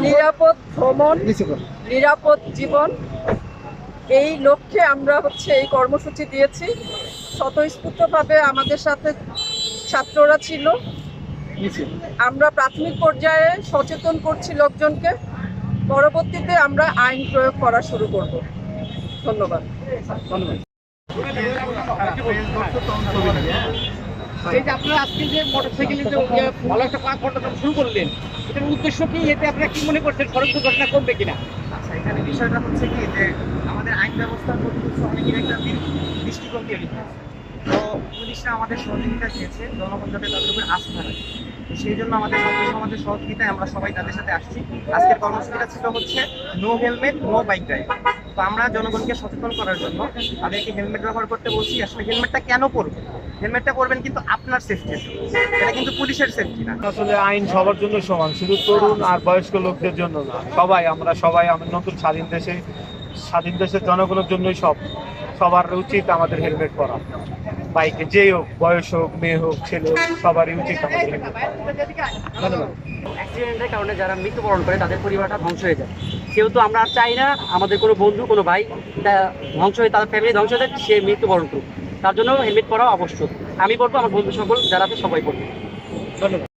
নিরাপদ ভ্রমণ, নিরাপদ জীবন, এই লক্ষ্যে আমরা এই কর্মসূচি দিয়েছি। স্বতঃস্ফূর্তভাবে আমাদের সাথে ছাত্ররা ছিল। আমরা প্রাথমিক পর্যায়ে সচেতন করছি লোকজনকে, পরবর্তীতে আমরা আইন প্রয়োগ করা শুরু করব। ধন্যবাদ। এই যে আপনারা আজকে যে মোটরসাইকেলের যে ভালো একটা পথটা শুরু করলেন, এটার উদ্দেশ্য কি? এতে আপনারা কি মনে করছেন সড়ক দুর্ঘটনা কমবে কিনা? আচ্ছা, এখানে বিষয়টা হচ্ছে কি যে আমাদের আইন ব্যবস্থার প্রতি অনেকের একটা দৃষ্টিকোণ তৈরি হয়েছে। তো পুলিশরা আমাদের সহযোগিতা দিয়েছে, জনগণ যাতে তাদের উপরে আস্থা রাখে। তো সেই জন্য আমাদের ছাত্র সমাজের সহযোগিতায় আমরা সবাই তাদের সাথে আসছি। আজকের কর্মসূচিটা ছিল হচ্ছে no helmet no bike drive. তো আমরা জনগণকে সচেতন করার জন্য তাদেরকে হেলমেট ব্যবহার করতে বলছি। আসলে হেলমেটটা কেন পরবেন? হেলমেটটা পরবেন কিন্তু আপনার সেফটির জন্য, এটা কিন্তু পুলিশের সেফটি না। আসলে আইন সবার জন্য সমান, শুধু তরুণ আর বয়স্ক লোকদের জন্য না। আমরা সবাই নতুন স্বাধীন দেশের জনগণের জন্যই সবার উচিত আমাদের হেলমেট পরা। বাইকে যেই হোক, বয়স হোক, মেয়ে হোক, ছেলে হোক, সবারই উচিত আমাদের হেলমেট পরা। অ্যাক্সিডেন্টের কারণে যারা মৃত্যুবরণ করে তাদের পরিবারটা ধ্বংস হয়ে যায়। সেহেতু আমরা চাই না আমাদের কোনো বন্ধু, কোনো ভাই ধ্বংস হয়ে, তাদের ফ্যামিলি ধ্বংস হয়ে সে মৃত্যুবরণ করুক। তার জন্য হেলমেট পরা আবশ্যক। আমি বলবো, আমার বন্ধু সকল যারা আছে সবাই বলবো। ধন্যবাদ।